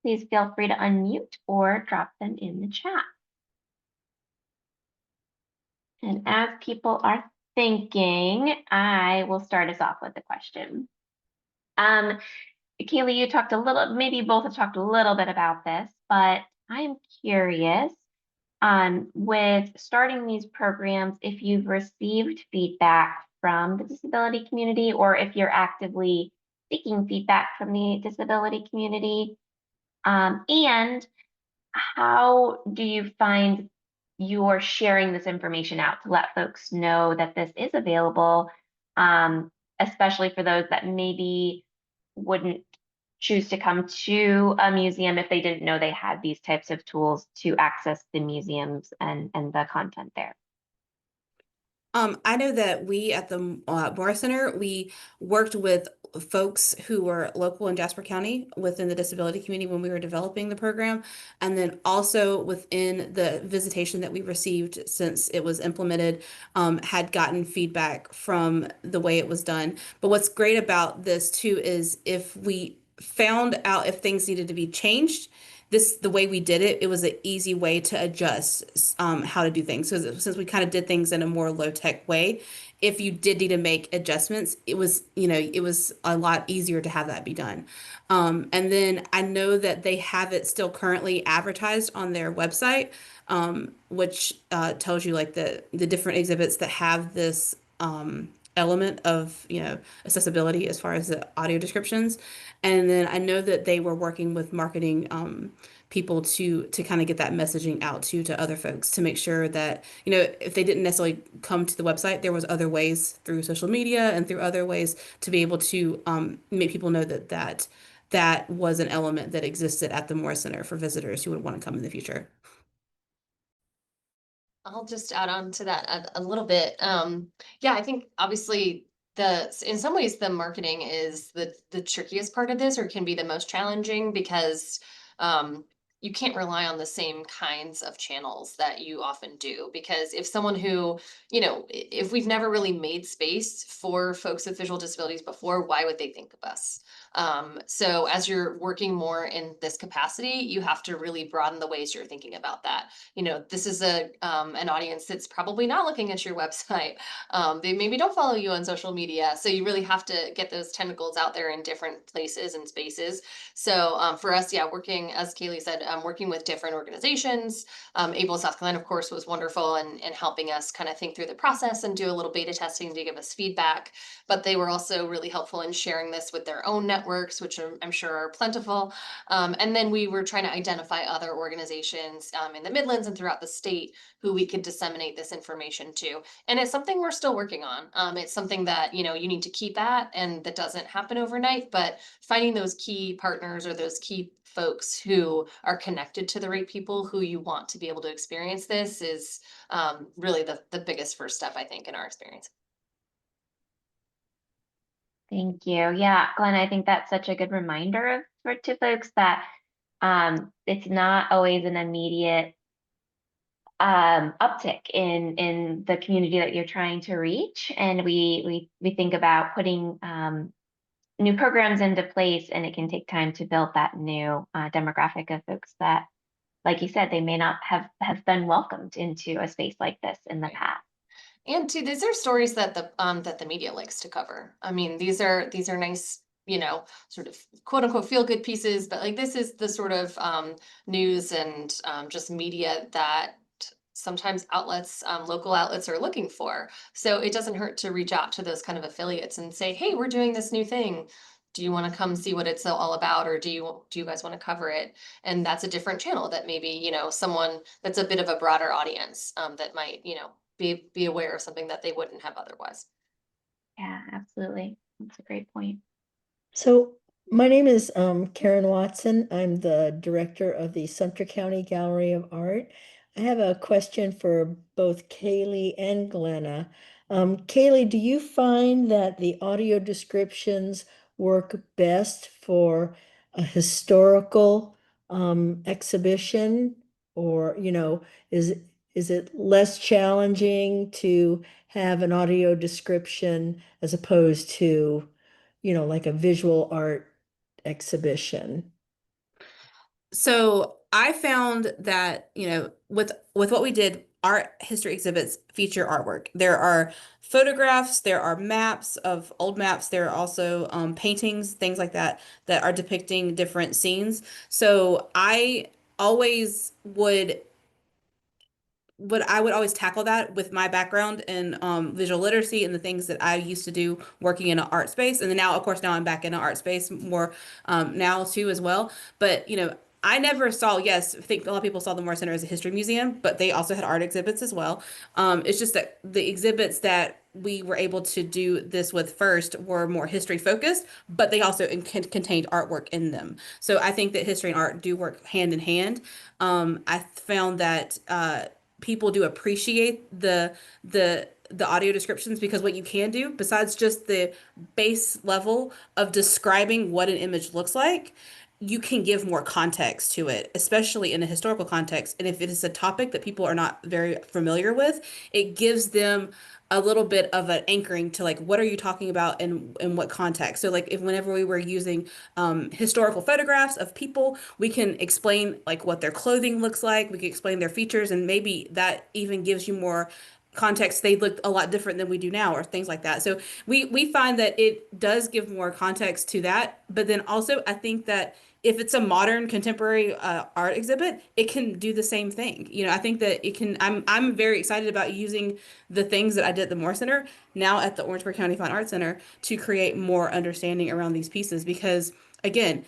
please feel free to unmute or drop them in the chat. And as people are thinking, I will start us off with a question. Kayleigh, you talked a little, maybe both have talked a little bit about this, but I am curious with starting these programs, if you've received feedback from the disability community, or if you're actively seeking feedback from the disability community, and how do you find you're sharing this information out to let folks know that this is available, especially for those that maybe wouldn't choose to come to a museum if they didn't know they had these types of tools to access the museums and the content there? I know that we at the Morris Center, we worked with folks who were local in Jasper County within the disability community when we were developing the program. And then also within the visitation that we received since it was implemented, had gotten feedback from the way it was done. But what's great about this too is if we found out if things needed to be changed, the way we did it, it was an easy way to adjust how to do things. So since we kind of did things in a more low tech way, if you did need to make adjustments, it was a lot easier to have that be done. And then I know that they have it still currently advertised on their website, which tells you like the different exhibits that have this element of accessibility as far as the audio descriptions. And then I know that they were working with marketing people to kind of get that messaging out to other folks to make sure that if they didn't necessarily come to the website, there was other ways through social media and through other ways to be able to make people know that was an element that existed at the Morris Center for visitors who would want to come in the future. I'll just add on to that a little bit. Yeah, I think obviously in some ways the marketing is the trickiest part of this, or can be the most challenging, because you can't rely on the same kinds of channels that you often do. Because if someone who, if we've never really made space for folks with visual disabilities before, why would they think of us? So as you're working more in this capacity, you have to really broaden the ways you're thinking about that. This is an audience that's probably not looking at your website. They maybe don't follow you on social media. So you really have to get those tentacles out there in different places and spaces. So for us, yeah, working, as Kayleigh said, working with different organizations. Able South Carolina, of course, was wonderful and helping us kind of think through the process and do a little beta testing to give us feedback. But they were also really helpful in sharing this with their own networks, which I'm sure are plentiful. And then we were trying to identify other organizations in the Midlands and throughout the state who we could disseminate this information to. And it's something we're still working on. It's something that, you need to keep at, and that doesn't happen overnight, but finding those key partners or those key folks who are connected to the right people who you want to be able to experience this is really the biggest first step, I think, in our experience. Thank you. Yeah, Glenn, I think that's such a good reminder to folks that it's not always an immediate uptick in the community that you're trying to reach. And we think about putting new programs into place, and it can take time to build that new demographic of folks that, like you said, they may not have been welcomed into a space like this in the past. And too, these are stories that the media likes to cover. I mean, these are nice, sort of quote unquote feel good pieces, but like this is the sort of news and just media that sometimes outlets, local outlets are looking for. So it doesn't hurt to reach out to those kind of affiliates and say, hey, we're doing this new thing. Do you want to come see what it's all about, or do you guys want to cover it? And that's a different channel that maybe, someone that's a bit of a broader audience that might, be aware of something that they wouldn't have otherwise. Yeah, absolutely. That's a great point. So My name is Karen Watson. I'm the director of the Sumter County Gallery of Art. I have a question for both Kayleigh and Glenna. Kayleigh, do you find that the audio descriptions work best for a historical exhibition? Or, is it less challenging to have an audio description as opposed to, like a visual art exhibition? So I found that, with what we did, art history exhibits feature artwork. There are photographs, there are maps of old maps, there are also paintings, things like that, that are depicting different scenes. So I always I would always tackle that with my background in visual literacy and the things that I used to do working in an art space. And then now, of course, now I'm back in an art space more now too as well. But, I never saw, yes, I think a lot of people saw the Moore Center as a history museum, but they also had art exhibits as well. It's just that the exhibits that we were able to do this with first were more history focused, but they also contained artwork in them. So I think that history and art do work hand in hand. I found that people do appreciate the audio descriptions because what you can do besides just the base level of describing what an image looks like, you can give more context to it, especially in a historical context. And if it is a topic that people are not very familiar with, it gives them a little bit of an anchoring to like what are you talking about and in what context. So like if whenever we were using historical photographs of people, we can explain like what their clothing looks like, we can explain their features, and maybe that even gives you more context. They look a lot different than we do now or things like that. So we find that it does give more context to that. But then also I think that if it's a modern contemporary art exhibit, it can do the same thing. I think that it can. I'm very excited about using the things that I did at the Moore Center now at the Orangeburg County Fine Arts Center to create more understanding around these pieces because again,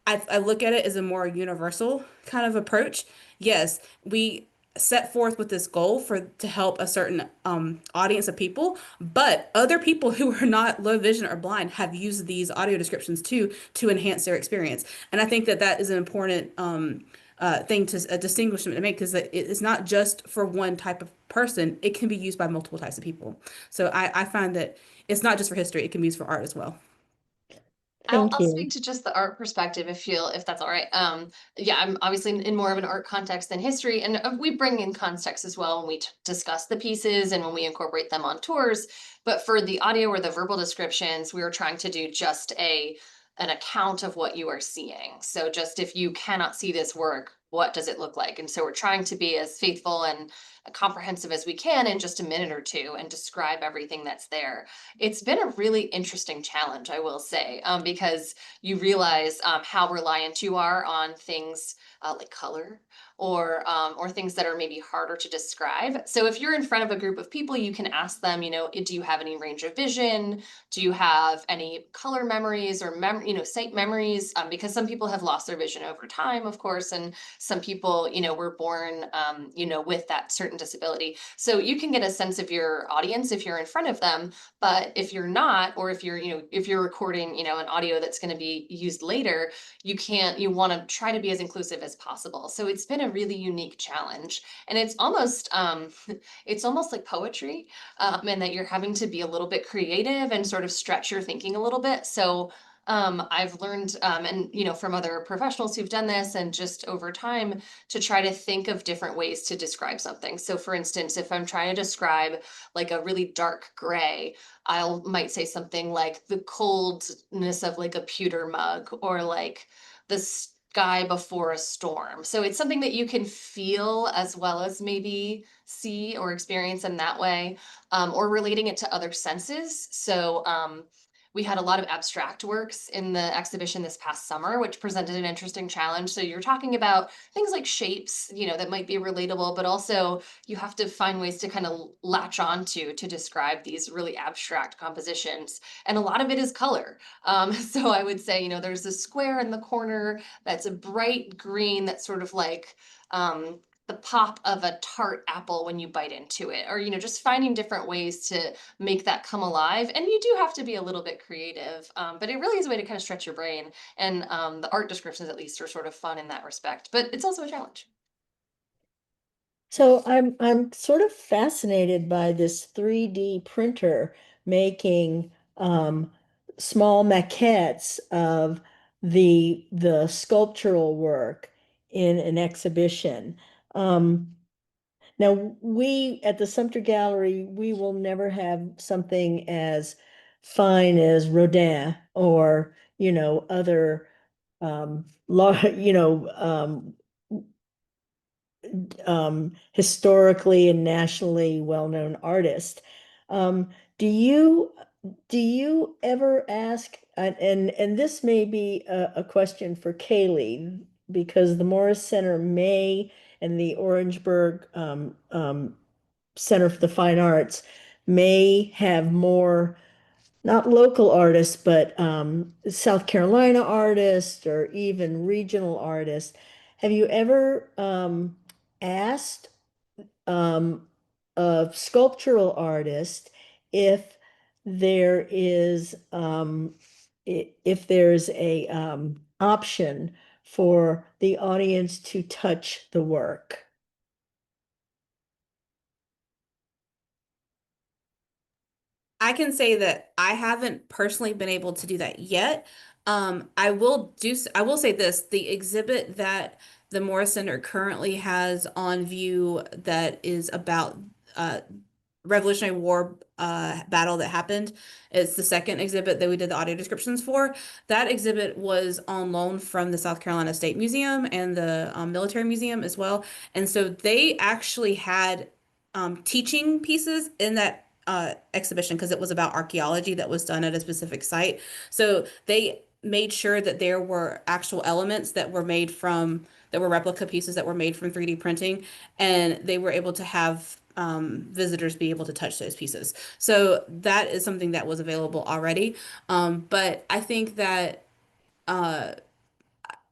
I look at it as a more universal kind of approach. Yes, we set forth with this goal to help a certain audience of people, but other people who are not low vision or blind have used these audio descriptions too to enhance their experience. And I think that that is an important thing to a distinguishment to make because it's not just for one type of person. It can be used by multiple types of people. So I find that it's not just for history; it can be used for art as well. Thank I'll you. speak to just the art perspective if that's all right. Yeah, I'm obviously in more of an art context than history, and we bring in context as well when we discuss the pieces and when we incorporate them on tours. But for the audio or the verbal descriptions, we were trying to do just an account of what you are seeing. So just if you cannot see this work, what does it look like? And so we're trying to be as faithful and comprehensive as we can in just a minute or two and describe everything that's there. It's been a really interesting challenge, I will say, because you realize how reliant you are on things like color or things that are maybe harder to describe. So if you're in front of a group of people, you can ask them, do you have any range of vision? Do you have any color memories or sight memories? Because some people have lost their vision over time, of course, and some people, were born, with that certain disability. So you can get a sense of your audience if you're in front of them. But if you're not, or if you're recording, an audio that's going to be used later, you want to try to be as inclusive as possible. So it's been a really unique challenge. And it's almost, it's almost like poetry, and that you're having to be a little bit creative and sort of stretch your thinking a little bit. So I've learned, and from other professionals who've done this, and just over time, to try to think of different ways to describe something. So, for instance, if I'm trying to describe like a really dark gray, might say something like the coldness of like a pewter mug, or like the sky before a storm. So it's something that you can feel as well as maybe see or experience in that way, or relating it to other senses. So we had a lot of abstract works in the exhibition this past summer, which presented an interesting challenge. So you're talking about things like shapes, that might be relatable, but also you have to find ways to kind of latch onto to describe these really abstract compositions. And a lot of it is color. So I would say, there's a square in the corner that's a bright green that's sort of like, the pop of a tart apple when you bite into it, or, just finding different ways to make that come alive. And you do have to be a little bit creative, but it really is a way to kind of stretch your brain. And the art descriptions, at least, are sort of fun in that respect, but it's also a challenge. So I'm sort of fascinated by this 3D printer making small maquettes of the sculptural work in an exhibition. Um, Now, we at the Sumter Gallery, we will never have something as fine as Rodin or, other historically and nationally well-known artists. Um, do you ever ask, and this may be a question for Kayleigh, because the Morris Center may and the Orangeburg Center for the Fine Arts may have more, not local artists, but South Carolina artists or even regional artists. Have you ever asked a sculptural artist if there is if there's a option for the audience to touch the work? I can say that I haven't personally been able to do that yet. I will say this, the exhibit that the Morris Center currently has on view that is about uh, Revolutionary War battle that happened. It's the second exhibit that we did the audio descriptions for. That exhibit was on loan from the South Carolina State Museum and the Military Museum as well. And so they actually had teaching pieces in that exhibition because it was about archaeology that was done at a specific site. So they made sure that there were actual elements that were made from that were replica pieces that were made from 3D printing, and they were able to have visitors be able to touch those pieces. So that is something that was available already. But I think that uh,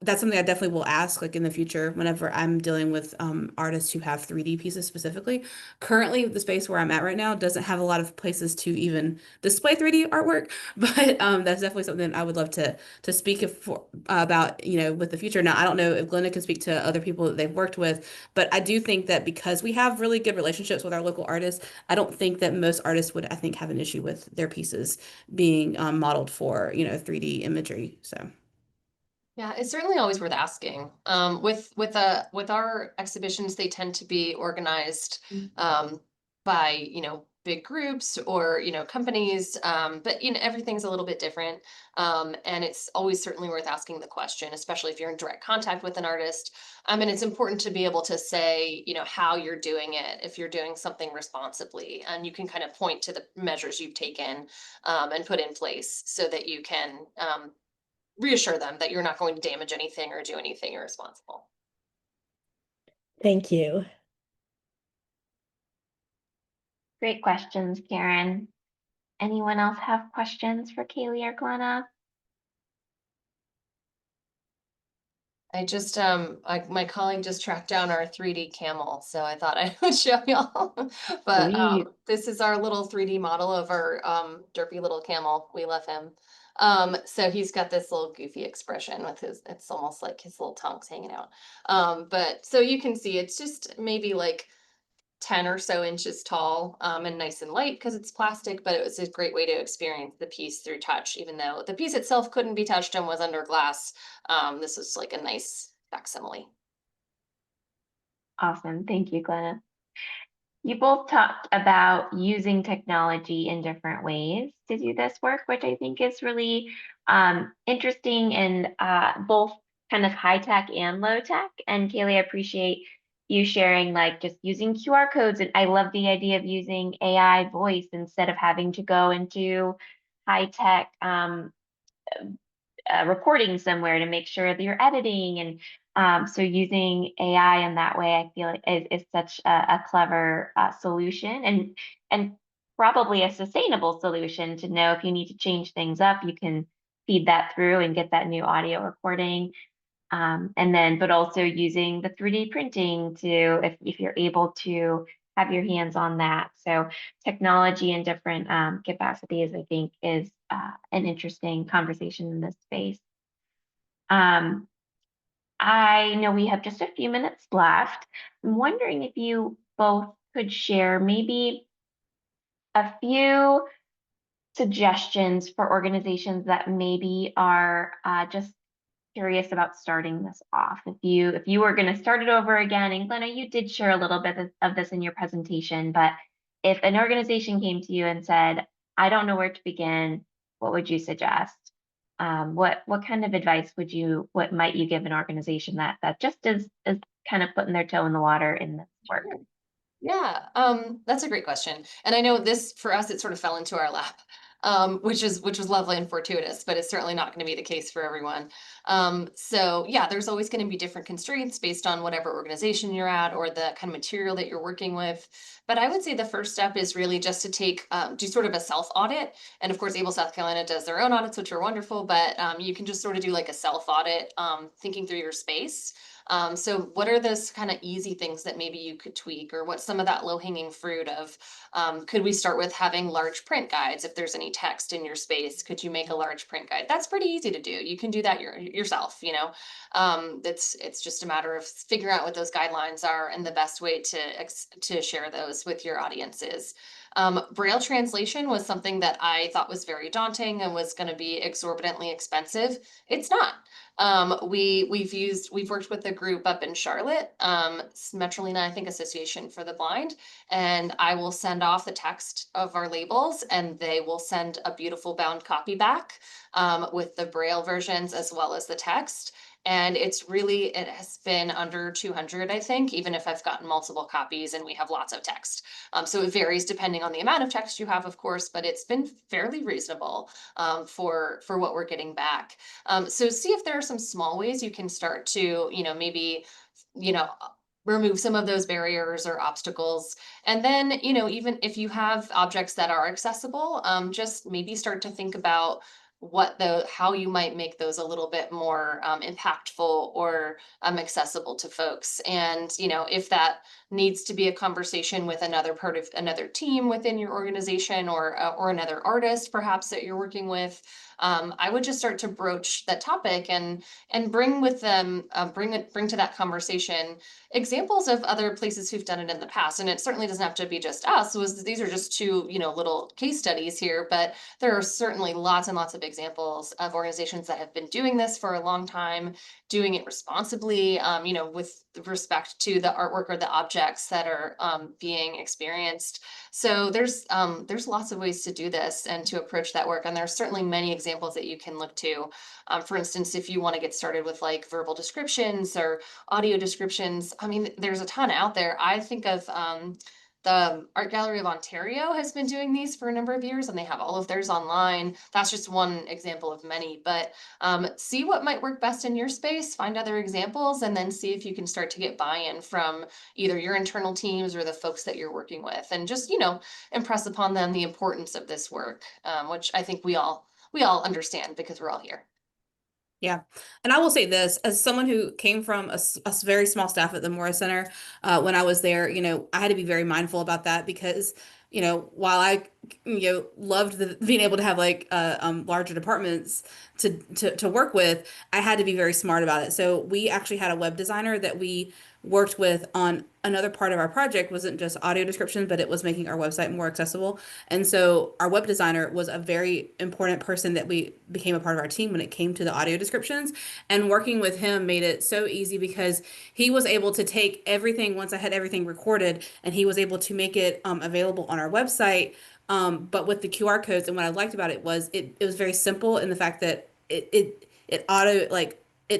that's something I definitely will ask like in the future whenever I'm dealing with artists who have 3D pieces specifically. Currently, the space where I'm at right now doesn't have a lot of places to even display 3D artwork, but that's definitely something I would love to speak about, with the future. Now, I don't know if Glenna can speak to other people that they've worked with, but I do think that because we have really good relationships with our local artists, I don't think that most artists would, I think, have an issue with their pieces being modeled for, 3D imagery. So. Yeah, it's certainly always worth asking. With our exhibitions, they tend to be organized by big groups or companies, but everything's a little bit different, and it's always certainly worth asking the question, especially if you're in direct contact with an artist. And it's important to be able to say how you're doing it, if you're doing something responsibly, and you can kind of point to the measures you've taken and put in place so that you can reassure them that you're not going to damage anything or do anything irresponsible. Thank you. Great questions, Karen. Anyone else have questions for Kayleigh or Glenna? My colleague just tracked down our 3D camel, so I thought I would show y'all. But Sweet. this is our little 3D model of our derpy little camel. We love him. So he's got this little goofy expression with it's almost like his little tongue's hanging out. But so you can see it's just maybe like 10 or so inches tall, and nice and light because it's plastic, but it was a great way to experience the piece through touch, even though the piece itself couldn't be touched and was under glass. This was like a nice facsimile. Awesome. Thank you, Glenna. You both talked about using technology in different ways to do this work, which I think is really interesting and both kind of high tech and low tech. And Kayleigh, I appreciate you sharing like just using QR codes. And I love the idea of using AI voice instead of having to go into high tech recording somewhere to make sure that you're editing. And so using AI in that way, I feel like is such a clever solution and probably a sustainable solution to know if you need to change things up, you can feed that through and get that new audio recording. And then, but also using the 3D printing to, if you're able to have your hands on that. So technology in different capacities, I think, is an interesting conversation in this space. I know we have just a few minutes left. I'm wondering if you both could share maybe a few suggestions for organizations that maybe are just curious about starting this off. If you were going to start it over again, and Glenna, you did share a little bit of this in your presentation, but if an organization came to you and said, I don't know where to begin, what would you suggest? What kind of advice what might you give an organization that just is kind of putting their toe in the water in this work? Yeah, that's a great question. And I know this for us, it sort of fell into our lap, which was lovely and fortuitous, but it's certainly not going to be the case for everyone. So yeah, there's always going to be different constraints based on whatever organization you're at or the kind of material that you're working with. But I would say the first step is really just to do sort of a self audit. And of course, Able South Carolina does their own audits, which are wonderful, but you can just sort of do like a self audit, thinking through your space. So what are those kind of easy things that maybe you could tweak, or what's some of that low hanging fruit of, could we start with having large print guides? If there's any text in your space, could you make a large print guide? That's pretty easy to do. You can do that yourself, you know. It's just a matter of figuring out what those guidelines are and the best way to share those with your audiences. Braille translation was something that I thought was very daunting and was going to be exorbitantly expensive. It's not. We've worked with a group up in Charlotte, Metrolina, I think, Association for the Blind, and I will send off the text of our labels, and they will send a beautiful bound copy back, with the Braille versions as well as the text. And it has been under 200, I think, even if I've gotten multiple copies and we have lots of text. So it varies depending on the amount of text you have, of course, but it's been fairly reasonable, for what we're getting back. So see if there are some small ways you can start to, maybe, you know, remove some of those barriers or obstacles. And then, even if you have objects that are accessible, just maybe start to think about how you might make those a little bit more impactful or accessible to folks. And, if that needs to be a conversation with another team within your organization, or another artist perhaps that you're working with, I would just start to broach that topic and bring with them, bring to that conversation examples of other places who've done it in the past. And it certainly doesn't have to be just us. These are just two, little case studies here, but there are certainly lots and lots of examples of organizations that have been doing this for a long time, doing it responsibly, with respect to the artwork or the objects that are being experienced. So there's lots of ways to do this and to approach that work. And there's certainly many examples that you can look to. For instance, if you want to get started with like verbal descriptions or audio descriptions, I mean, there's a ton out there. I think of the Art Gallery of Ontario has been doing these for a number of years, and they have all of theirs online. That's just one example of many, but see what might work best in your space, find other examples, and then see if you can start to get buy-in from either your internal teams or the folks that you're working with, and just, impress upon them the importance of this work, which I think we all understand because we're all here. Yeah. And I will say this, as someone who came from a very small staff at the Morris Center, when I was there, I had to be very mindful about that because, while I, loved being able to have like larger departments to work with, I had to be very smart about it. So we actually had a web designer that we worked with on another part of our project. Wasn't just audio description, but it was making our website more accessible. And so our web designer was a very important person that we became a part of our team when it came to the audio descriptions. And working with him made it so easy because he was able to take everything once I had everything recorded, and he was able to make it available on our website. But with the QR codes, and what I liked about it was it was very simple in the fact that it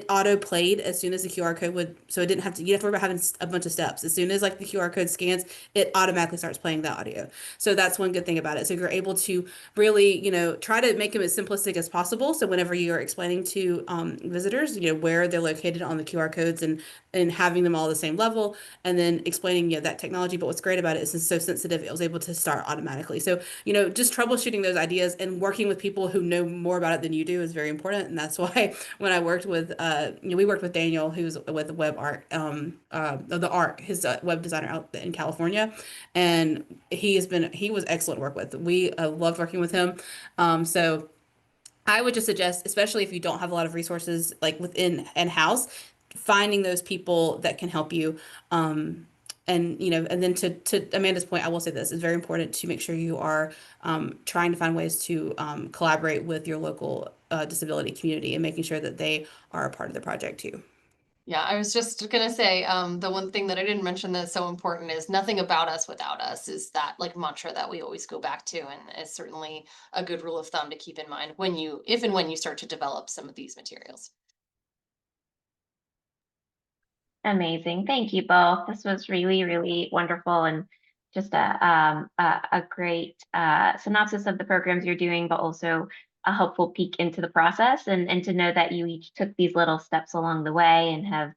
auto played as soon as the QR code would, so it didn't have to, you have to worry about having a bunch of steps. As soon as like the QR code scans, it automatically starts playing the audio. So that's one good thing about it. So you're able to really, try to make them as simplistic as possible. So whenever you're explaining to visitors, where they're located on the QR codes, and having them all the same level, and then explaining, that technology. But what's great about it is it's so sensitive, it was able to start automatically. So, just troubleshooting those ideas and working with people who know more about it than you do is very important. And that's why when I worked with we worked with Daniel, who's with Web Art, the Art, his web designer out in California, and he was excellent to work with. We loved working with him. So I would just suggest, especially if you don't have a lot of resources like within in-house, finding those people that can help you. And and then to Amanda's point, I will say this: it's very important to make sure you are trying to find ways to collaborate with your local disability community and making sure that they are a part of the project too. Yeah, I was just gonna say, the one thing that I didn't mention that's so important is nothing about us without us, is that like mantra that we always go back to, and it's certainly a good rule of thumb to keep in mind if and when you start to develop some of these materials. Amazing. Thank you both. This was really, really wonderful and just a great synopsis of the programs you're doing, but also a helpful peek into the process and to know that you each took these little steps along the way and have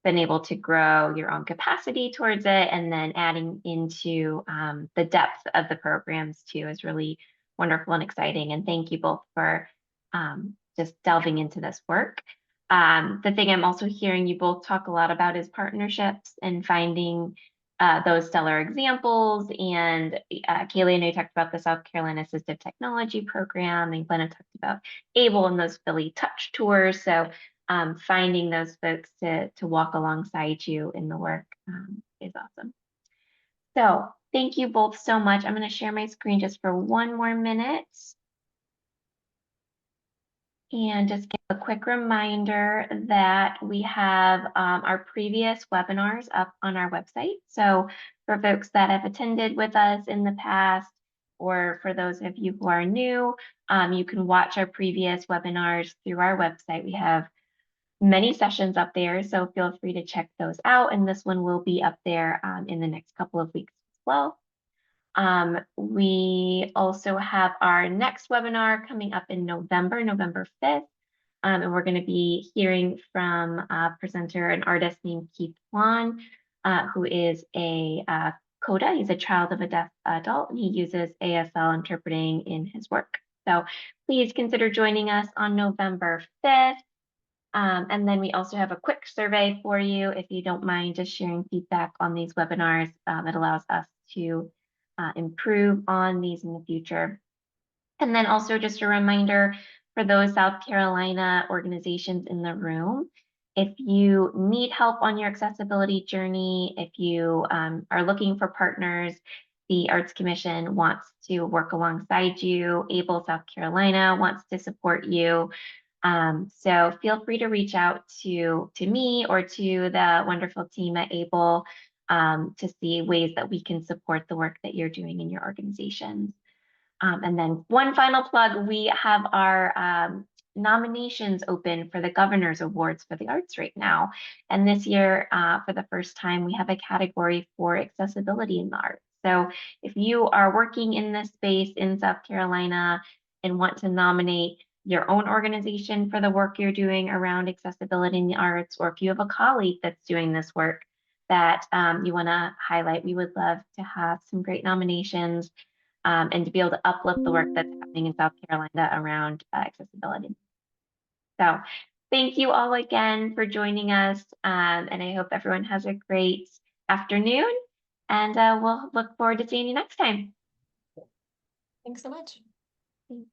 been able to grow your own capacity towards it, and then adding into the depth of the programs too is really wonderful and exciting. And thank you both for just delving into this work. The thing I'm also hearing you both talk a lot about is partnerships and finding those stellar examples. And Kayleigh and I talked about the South Carolina Assistive Technology Program, and Glenna talked about ABLE and those Philly Touch tours. So finding those folks to walk alongside you in the work is awesome. So thank you both so much. I'm going to share my screen just for one more minute. And just give a quick reminder that we have our previous webinars up on our website. So for folks that have attended with us in the past, or for those of you who are new, you can watch our previous webinars through our website. We have many sessions up there, so feel free to check those out. And this one will be up there in the next couple of weeks as well. We also have our next webinar coming up in November 5th. And we're going to be hearing from a presenter and artist named Keith Vaughn, who is a CODA. He's a child of a deaf adult, and he uses ASL interpreting in his work. So please consider joining us on November 5th. And then we also have a quick survey for you if you don't mind just sharing feedback on these webinars. It allows us to improve on these in the future. And then also just a reminder for those South Carolina organizations in the room, if you need help on your accessibility journey, if you are looking for partners, the Arts Commission wants to work alongside you. ABLE South Carolina wants to support you. So feel free to reach out to me or to the wonderful team at ABLE to see ways that we can support the work that you're doing in your organizations. And then one final plug, we have our nominations open for the Governor's Awards for the Arts right now. And this year, for the first time, we have a category for accessibility in the arts. So if you are working in this space in South Carolina and want to nominate your own organization for the work you're doing around accessibility in the arts, or if you have a colleague that's doing this work that you want to highlight, we would love to have some great nominations and to be able to uplift the work that's happening in South Carolina around accessibility. So thank you all again for joining us, and I hope everyone has a great afternoon, and we'll look forward to seeing you next time. Thanks so much. Thanks.